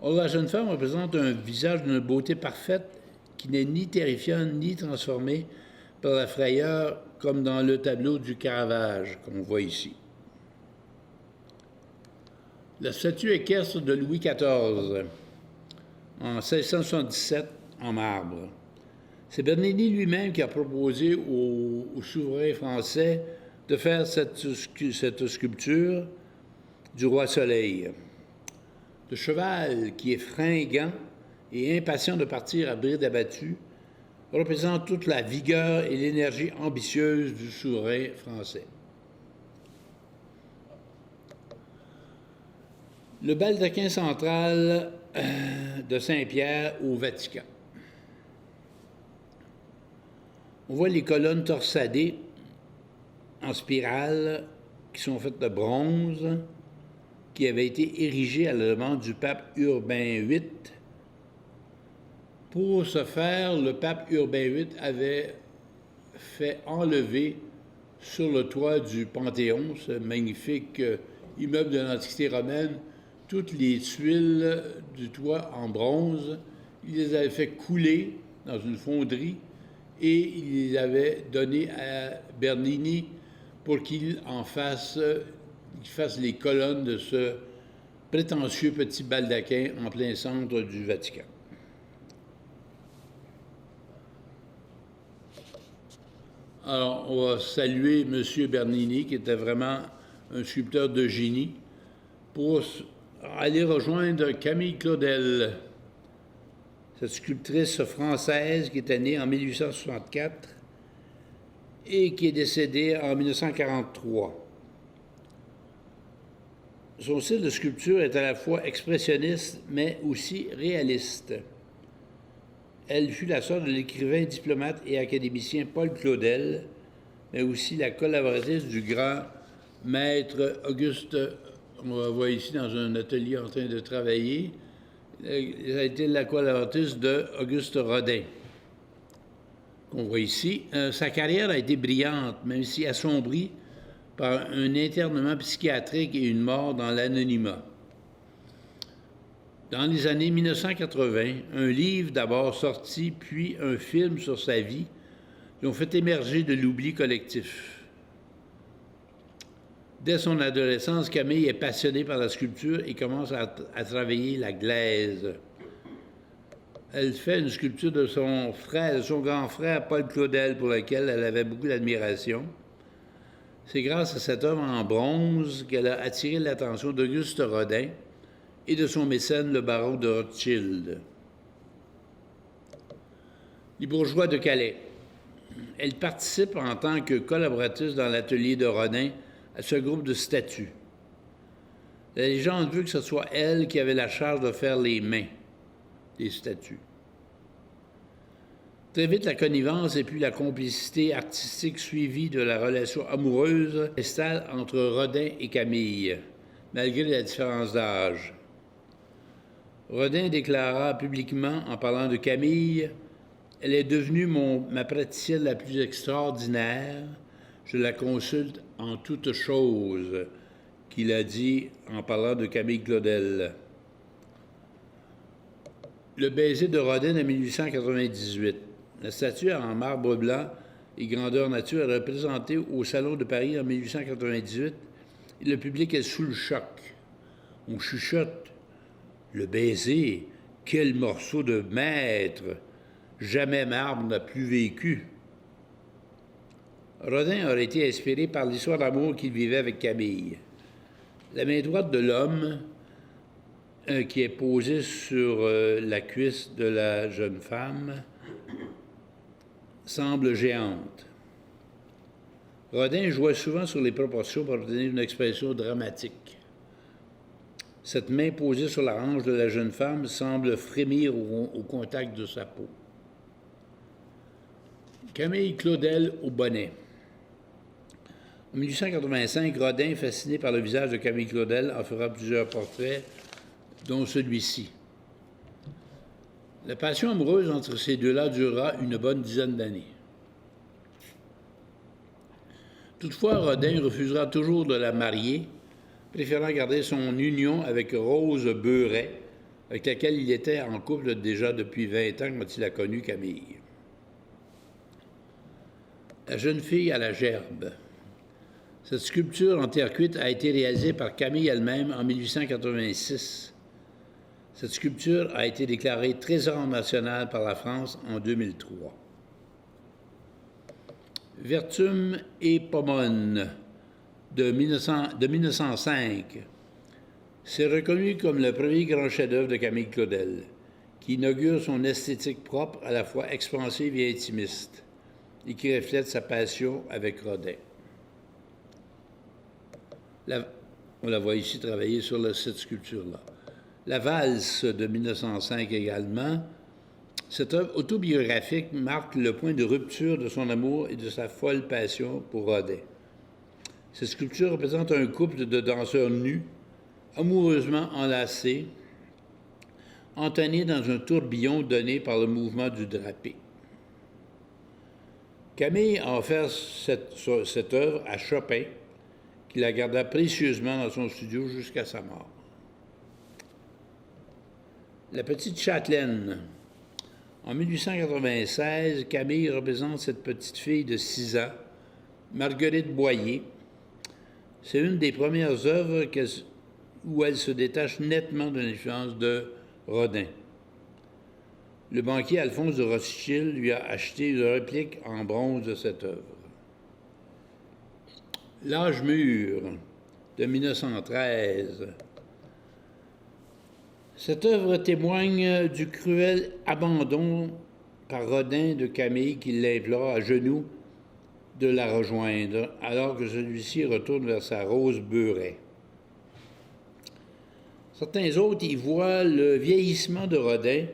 Or, la jeune femme représente un visage d'une beauté parfaite qui n'est ni terrifiant ni transformé par la frayeur, comme dans le tableau du Caravage qu'on voit ici. La statue équestre de Louis XIV, en 1677, en marbre. C'est Bernini lui-même qui a proposé au souverain français de faire cette sculpture du roi Soleil. Le cheval, qui est fringant et impatient de partir à bride abattue, représente toute la vigueur et l'énergie ambitieuse du souverain français. Le baldaquin central de Saint-Pierre au Vatican. On voit les colonnes torsadées en spirale qui sont faites de bronze, qui avaient été érigées à la demande du pape Urbain VIII. Pour ce faire, le pape Urbain VIII avait fait enlever sur le toit du Panthéon, ce magnifique immeuble de l'Antiquité romaine, toutes les tuiles du toit en bronze. Il les avait fait couler dans une fonderie et il les avait données à Bernini pour qu'il fasse les colonnes de ce prétentieux petit baldaquin en plein centre du Vatican. Alors, on va saluer M. Bernini, qui était vraiment un sculpteur de génie, pour aller rejoindre Camille Claudel, cette sculptrice française qui était née en 1864 et qui est décédée en 1943. Son style de sculpture est à la fois expressionniste, mais aussi réaliste. Elle fut la sœur de l'écrivain, diplomate et académicien Paul Claudel, mais aussi la collaboratrice du grand maître Auguste. On la voit ici dans un atelier en train de travailler. Elle a été la collaboratrice d'Auguste Rodin, qu'on voit ici. Sa carrière a été brillante, même si assombrie par un internement psychiatrique et une mort dans l'anonymat. Dans les années 1980, un livre d'abord sorti, puis un film sur sa vie, l'ont fait émerger de l'oubli collectif. Dès son adolescence, Camille est passionnée par la sculpture et commence à travailler la glaise. Elle fait une sculpture de son grand frère Paul Claudel, pour lequel elle avait beaucoup d'admiration. C'est grâce à cette œuvre en bronze qu'elle a attiré l'attention d'Auguste Rodin et de son mécène, le baron de Rothschild. Les bourgeois de Calais. Elle participe en tant que collaboratrice dans l'atelier de Rodin à ce groupe de statues. La légende veut que ce soit elle qui avait la charge de faire les mains des statues. Très vite, la connivence et puis la complicité artistique suivie de la relation amoureuse s'installe entre Rodin et Camille, malgré la différence d'âge. Rodin déclara publiquement, en parlant de Camille, « Elle est devenue ma praticienne la plus extraordinaire. Je la consulte en toutes choses », qu'il a dit en parlant de Camille Claudel. Le baiser de Rodin en 1898. La statue en marbre blanc et grandeur nature est représentée au Salon de Paris en 1898 et le public est sous le choc. On chuchote « Le baiser, quel morceau de maître! Jamais marbre n'a plus vécu. » Rodin aurait été inspiré par l'histoire d'amour qu'il vivait avec Camille. La main droite de l'homme, qui est posée sur la cuisse de la jeune femme, semble géante. Rodin jouait souvent sur les proportions pour obtenir une expression dramatique. Cette main posée sur la hanche de la jeune femme semble frémir au contact de sa peau. Camille Claudel au bonnet. En 1885, Rodin, fasciné par le visage de Camille Claudel, en fera plusieurs portraits, dont celui-ci. La passion amoureuse entre ces deux-là durera une bonne dizaine d'années. Toutefois, Rodin refusera toujours de la marier, préférant garder son union avec Rose Beuret, avec laquelle il était en couple déjà depuis 20 ans quand il a connu Camille. La jeune fille à la gerbe. Cette sculpture en terre cuite a été réalisée par Camille elle-même en 1886. Cette sculpture a été déclarée trésor national par la France en 2003. Vertum et Pomone de 1905. C'est reconnu comme le premier grand chef-d'œuvre de Camille Claudel, qui inaugure son esthétique propre à la fois expansive et intimiste, et qui reflète sa passion avec Rodin. On la voit ici travailler sur cette sculpture-là. La valse de 1905 également. Cette œuvre autobiographique marque le point de rupture de son amour et de sa folle passion pour Rodin. Cette sculpture représente un couple de danseurs nus, amoureusement enlacés, entonnés dans un tourbillon donné par le mouvement du drapé. Camille a offert cette œuvre à Chopin, qui la garda précieusement dans son studio jusqu'à sa mort. La petite châtelaine. En 1896, Camille représente cette petite fille de 6 ans, Marguerite Boyer. C'est une des premières œuvres où elle se détache nettement de l'influence de Rodin. Le banquier Alphonse de Rothschild lui a acheté une réplique en bronze de cette œuvre. L'âge mûr de 1913. Cette œuvre témoigne du cruel abandon par Rodin de Camille qui l'implore à genoux de la rejoindre, alors que celui-ci retourne vers sa rose beurrée. Certains autres y voient le vieillissement de Rodin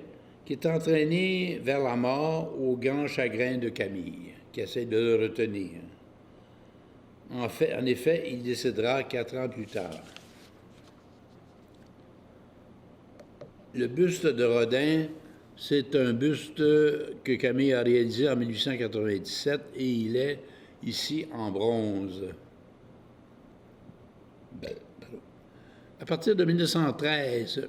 qui est entraîné vers la mort au grand chagrin de Camille, qui essaie de le retenir. En effet, il décédera 4 ans plus tard. Le buste de Rodin, c'est un buste que Camille a réalisé en 1897 et il est ici en bronze. À partir de 1913,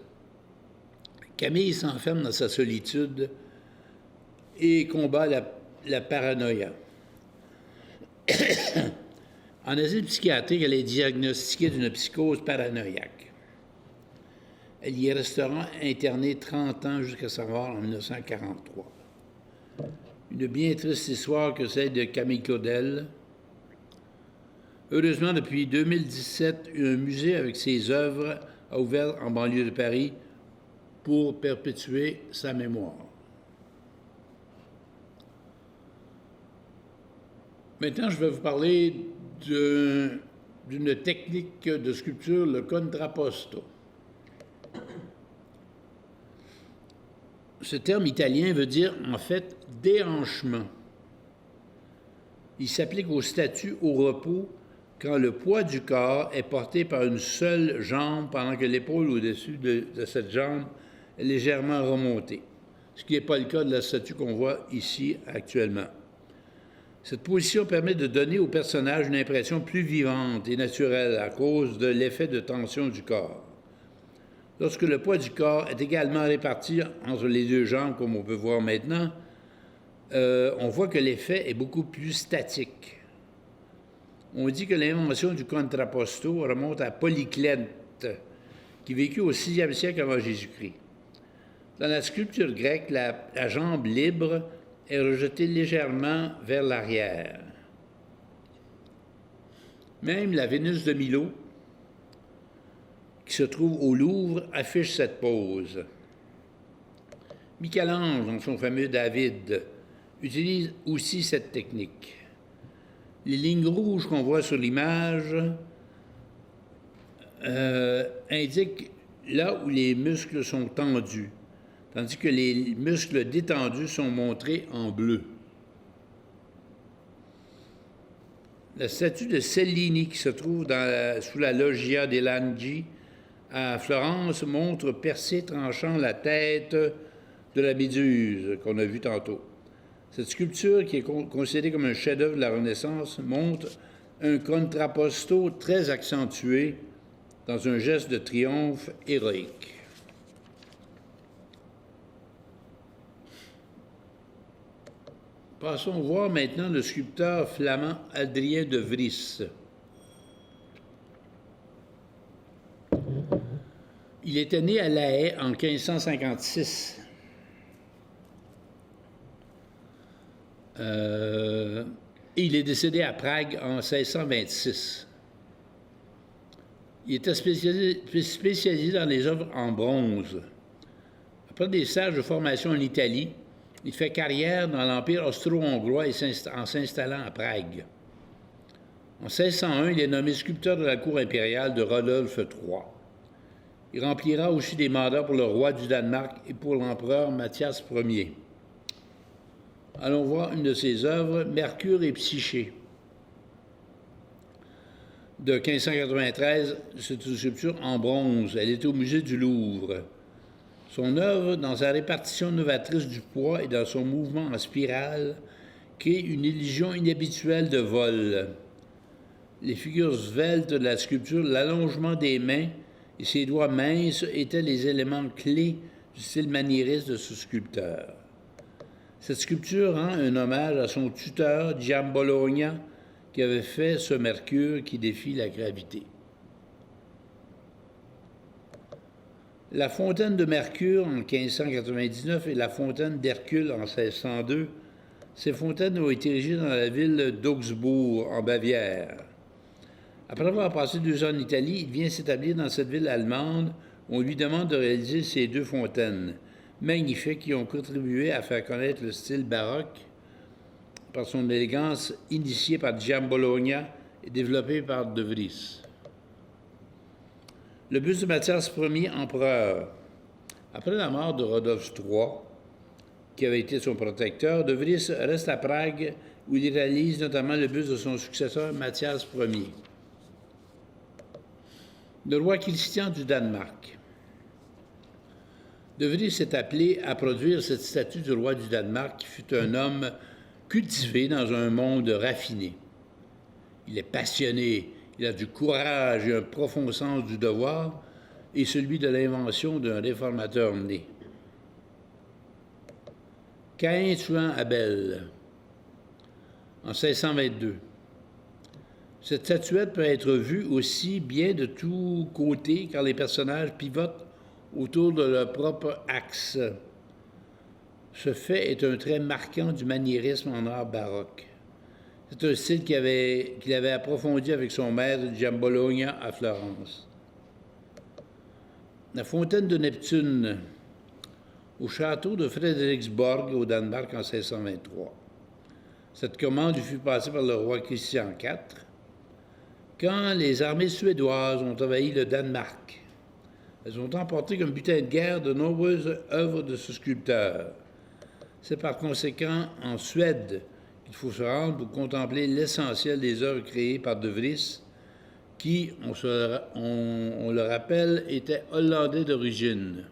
Camille s'enferme dans sa solitude et combat la paranoïa. En asile psychiatrique, elle est diagnostiquée d'une psychose paranoïaque. Elle y restera internée 30 ans jusqu'à sa mort en 1943. Une bien triste histoire que celle de Camille Claudel. Heureusement, depuis 2017, un musée avec ses œuvres a ouvert en banlieue de Paris pour perpétuer sa mémoire. Maintenant, je vais vous parler d'une technique de sculpture, le contrapposto. Ce terme italien veut dire, en fait, déhanchement. Il s'applique au statut au repos quand le poids du corps est porté par une seule jambe pendant que l'épaule au-dessus de cette jambe est légèrement remontée, ce qui n'est pas le cas de la statue qu'on voit ici actuellement. Cette position permet de donner au personnage une impression plus vivante et naturelle à cause de l'effet de tension du corps. Lorsque le poids du corps est également réparti entre les deux jambes, comme on peut voir maintenant, on voit que l'effet est beaucoup plus statique. On dit que l'invention du contrapposto remonte à Polyclète, qui vécut au 6e siècle avant Jésus-Christ. Dans la sculpture grecque, la jambe libre est rejetée légèrement vers l'arrière. Même la Vénus de Milo, qui se trouve au Louvre, affiche cette pose. Michel-Ange, dans son fameux David, utilise aussi cette technique. Les lignes rouges qu'on voit sur l'image indiquent là où les muscles sont tendus, tandis que les muscles détendus sont montrés en bleu. La statue de Cellini, qui se trouve sous la Loggia dei Langi à Florence, montre Persée tranchant la tête de la Méduse qu'on a vue tantôt. Cette sculpture, qui est considérée comme un chef-d'œuvre de la Renaissance, montre un contrapposto très accentué dans un geste de triomphe héroïque. Passons voir maintenant le sculpteur flamand Adrien de Vries. Il était né à La Haye en 1556. Et il est décédé à Prague en 1626. Il était spécialisé dans les œuvres en bronze. Après des stages de formation en Italie, il fait carrière dans l'Empire austro-hongrois en s'installant à Prague. En 1601, il est nommé sculpteur de la cour impériale de Rodolphe III. Il remplira aussi des mandats pour le roi du Danemark et pour l'empereur Mathias Ier. Allons voir une de ses œuvres, Mercure et Psyché. De 1593, c'est une sculpture en bronze. Elle est au musée du Louvre. Son œuvre, dans sa répartition novatrice du poids et dans son mouvement en spirale, crée une illusion inhabituelle de vol. Les figures sveltes de la sculpture, l'allongement des mains et ses doigts minces étaient les éléments clés du style maniériste de ce sculpteur. Cette sculpture rend un hommage à son tuteur, Giambologna, qui avait fait ce Mercure qui défie la gravité. La fontaine de Mercure en 1599 et la fontaine d'Hercule en 1602, ces fontaines ont été érigées dans la ville d'Augsbourg, en Bavière. Après avoir passé 2 ans en Italie, il vient s'établir dans cette ville allemande où on lui demande de réaliser ces 2 fontaines, magnifiques qui ont contribué à faire connaître le style baroque par son élégance initiée par Giambologna et développée par De Vries. Le buste de Mathias Ier, empereur. Après la mort de Rodolphe III, qui avait été son protecteur, De Vries reste à Prague où il réalise notamment le buste de son successeur Mathias Ier. Le roi Christian du Danemark. De Vries s'est appelé à produire cette statue du roi du Danemark qui fut un homme cultivé dans un monde raffiné. Il est passionné, il a du courage et un profond sens du devoir et celui de l'invention d'un réformateur né. Caïn tuant Abel, en 1622. Cette statuette peut être vue aussi bien de tous côtés car les personnages pivotent autour de leur propre axe. Ce fait est un trait marquant du maniérisme en art baroque. C'est un style qu'il avait approfondi avec son maître Giambologna à Florence. La fontaine de Neptune, au château de Frederiksborg au Danemark en 1623. Cette commande fut passée par le roi Christian IV quand les armées suédoises ont envahi le Danemark. Elles ont emporté comme butin de guerre de nombreuses œuvres de ce sculpteur. C'est par conséquent en Suède qu'il faut se rendre pour contempler l'essentiel des œuvres créées par De Vries, qui, on le rappelle, était hollandais d'origine.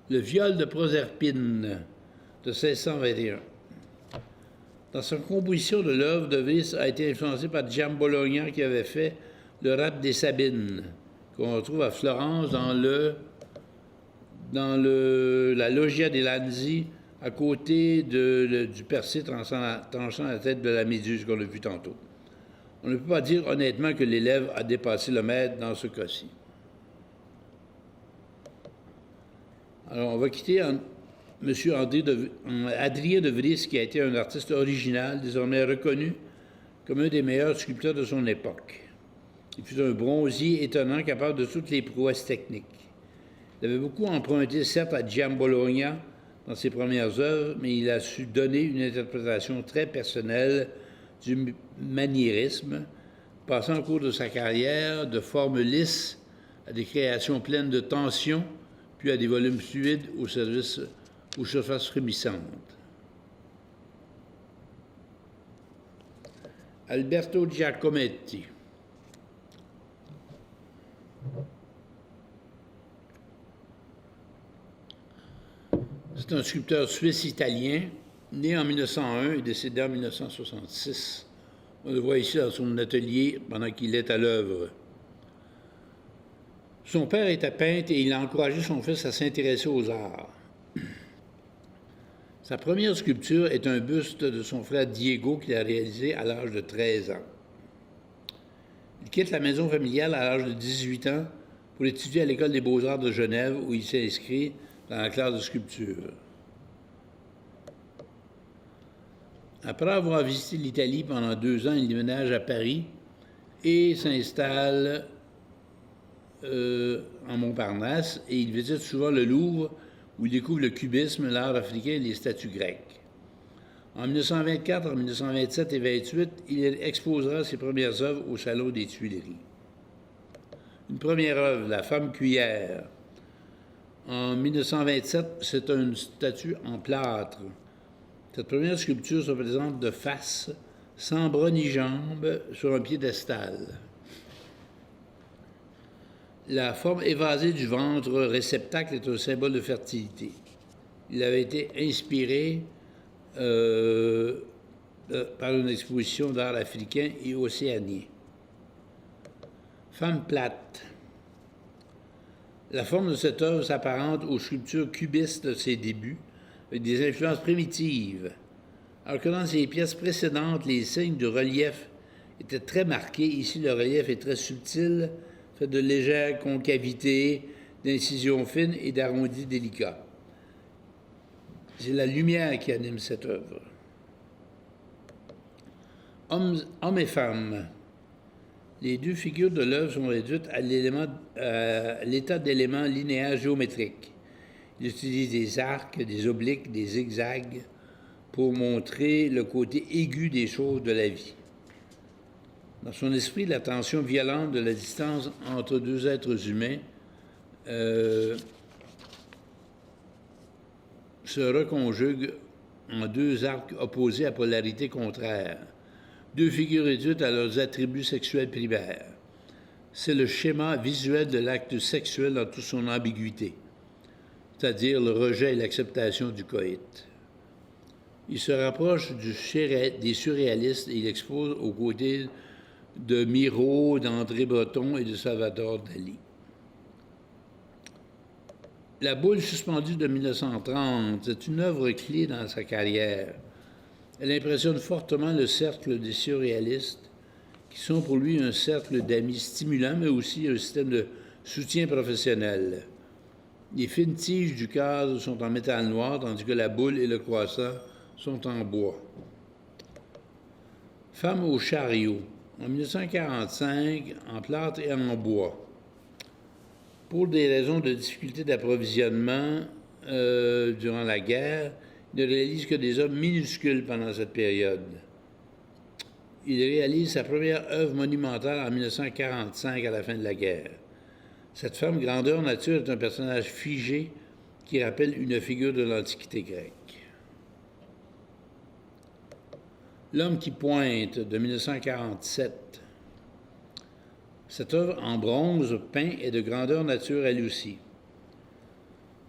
Le viol de Proserpine de 1621. Dans sa composition de l'œuvre, De Vries a été influencé par Giambologna qui avait fait le Rapt des Sabines, qu'on retrouve à Florence dans la Loggia dei Lanzi, à côté du percé tranchant la tête de la méduse qu'on a vu tantôt. On ne peut pas dire honnêtement que l'élève a dépassé le maître dans ce cas-ci. Alors, on va quitter M. Adrien De Vries, qui a été un artiste original, désormais reconnu comme un des meilleurs sculpteurs de son époque. Il fut un bronzier étonnant, capable de toutes les prouesses techniques. Il avait beaucoup emprunté, certes, à Giambologna dans ses premières œuvres, mais il a su donner une interprétation très personnelle du maniérisme, passant au cours de sa carrière de formes lisses à des créations pleines de tension, puis à des volumes fluides aux surfaces frémissantes. Alberto Giacometti. C'est un sculpteur suisse-italien, né en 1901 et décédé en 1966. On le voit ici dans son atelier pendant qu'il est à l'œuvre. Son père était peintre et il a encouragé son fils à s'intéresser aux arts. Sa première sculpture est un buste de son frère Diego qu'il a réalisé à l'âge de 13 ans. Il quitte la maison familiale à l'âge de 18 ans pour étudier à l'École des beaux-arts de Genève, où il s'est inscrit dans la classe de sculpture. Après avoir visité l'Italie pendant 2 ans, il déménage à Paris et s'installe en Montparnasse, et il visite souvent le Louvre, où il découvre le cubisme, l'art africain et les statues grecques. En 1924, en 1927 et 1928, il exposera ses premières œuvres au Salon des Tuileries. Une première œuvre, La femme cuillère. En 1927, c'est une statue en plâtre. Cette première sculpture se présente de face, sans bras ni jambes, sur un piédestal. La forme évasée du ventre réceptacle est un symbole de fertilité. Il avait été inspiré par une exposition d'art africain et océanien. Femme plate. La forme de cette œuvre s'apparente aux sculptures cubistes de ses débuts, avec des influences primitives. Alors que dans ses pièces précédentes, les signes de relief étaient très marqués, ici le relief est très subtil, fait de légères concavités, d'incisions fines et d'arrondis délicats. C'est la lumière qui anime cette œuvre. Hommes et femmes. Les 2 figures de l'œuvre sont réduites à l'état d'éléments linéaires géométriques. Il utilise des arcs, des obliques, des zigzags pour montrer le côté aigu des choses de la vie. Dans son esprit, la tension violente de la distance entre 2 êtres humains se reconjugue en 2 arcs opposés à polarité contraire. 2 figures réduites à leurs attributs sexuels primaires. C'est le schéma visuel de l'acte sexuel dans toute son ambiguïté, c'est-à-dire le rejet et l'acceptation du coït. Il se rapproche des surréalistes et il expose aux côtés de Miro, d'André Breton et de Salvador Dali. La boule suspendue de 1930 est une œuvre clé dans sa carrière. Elle impressionne fortement le cercle des surréalistes, qui sont pour lui un cercle d'amis stimulants, mais aussi un système de soutien professionnel. Les fines tiges du cadre sont en métal noir, tandis que la boule et le croissant sont en bois. Femme au chariot, en 1945, en plâtre et en bois. Pour des raisons de difficulté d'approvisionnement durant la guerre, il ne réalise que des œuvres minuscules pendant cette période. Il réalise sa première œuvre monumentale en 1945, à la fin de la guerre. Cette femme grandeur nature est un personnage figé qui rappelle une figure de l'Antiquité grecque. L'homme qui pointe, de 1947. Cette œuvre en bronze peint est de grandeur nature elle aussi.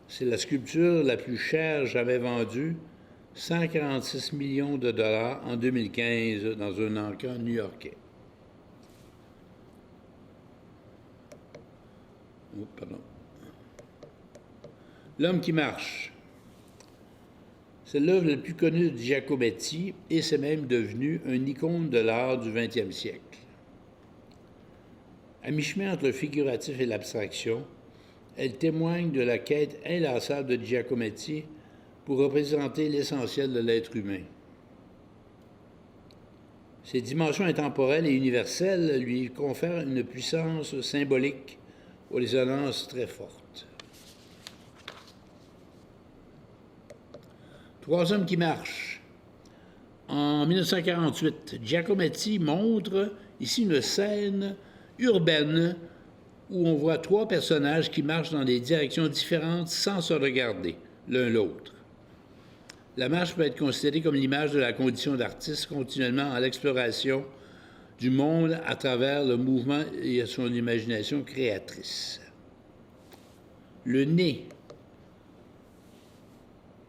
C'est la sculpture la plus chère jamais vendue, 146 millions de dollars en 2015 dans un encan new-yorkais. Oh, pardon. L'homme qui marche. C'est l'œuvre la plus connue de Giacometti et c'est même devenu une icône de l'art du 20e siècle. À mi-chemin entre le figuratif et l'abstraction, elle témoigne de la quête inlassable de Giacometti pour représenter l'essentiel de l'être humain. Ses dimensions intemporelles et universelles lui confèrent une puissance symbolique aux résonances très fortes. 3 hommes qui marchent. En 1948, Giacometti montre ici une scène urbaine où on voit 3 personnages qui marchent dans des directions différentes sans se regarder l'un l'autre. La marche peut être considérée comme l'image de la condition d'artiste continuellement à l'exploration du monde à travers le mouvement et son imagination créatrice. Le nez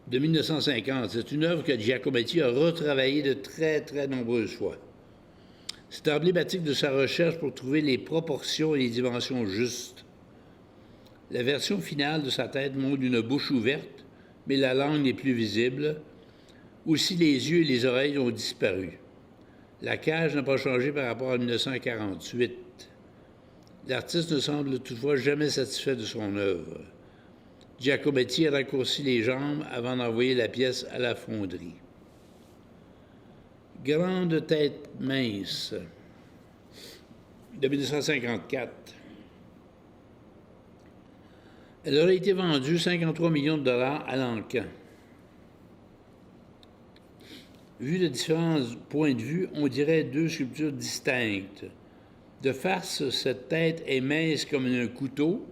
de 1950, c'est une œuvre que Giacometti a retravaillée de très, très nombreuses fois. C'est emblématique de sa recherche pour trouver les proportions et les dimensions justes. La version finale de sa tête montre une bouche ouverte, mais la langue n'est plus visible. Aussi, les yeux et les oreilles ont disparu. La cage n'a pas changé par rapport à 1948. L'artiste ne semble toutefois jamais satisfait de son œuvre. Giacometti a raccourci les jambes avant d'envoyer la pièce à la fonderie. Grande tête mince de 1954. Elle aurait été vendue 53 millions de dollars à l'Ancan. Vu de différents points de vue, on dirait deux sculptures distinctes. De face, cette tête est mince comme un couteau.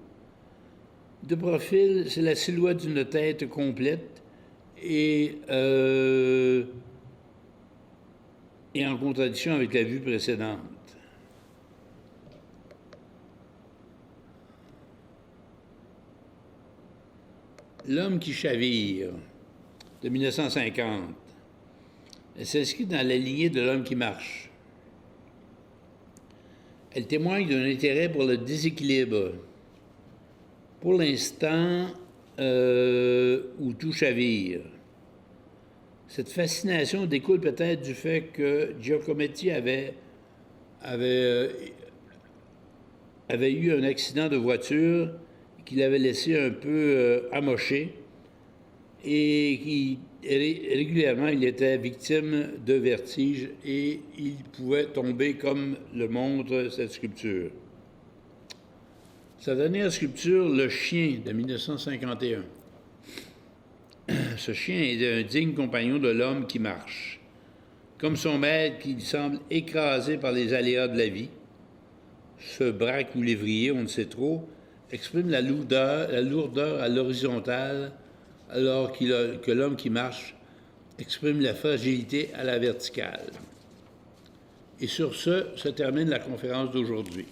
De profil, c'est la silhouette d'une tête complète et en contradiction avec la vue précédente. L'homme qui chavire, de 1950. Elle s'inscrit dans la lignée de l'homme qui marche. Elle témoigne d'un intérêt pour le déséquilibre. Pour l'instant, où tout chavire. Cette fascination découle peut-être du fait que Giacometti avait eu un accident de voiture qui l'avait laissé un peu amoché et régulièrement il était victime de vertige et il pouvait tomber comme le montre cette sculpture. Sa dernière sculpture, Le Chien, de 1951. Ce chien est un digne compagnon de l'homme qui marche. Comme son maître qui semble écrasé par les aléas de la vie, ce braque ou lévrier, on ne sait trop, exprime la lourdeur à l'horizontale, alors que l'homme qui marche exprime la fragilité à la verticale. Et sur ce se termine la conférence d'aujourd'hui.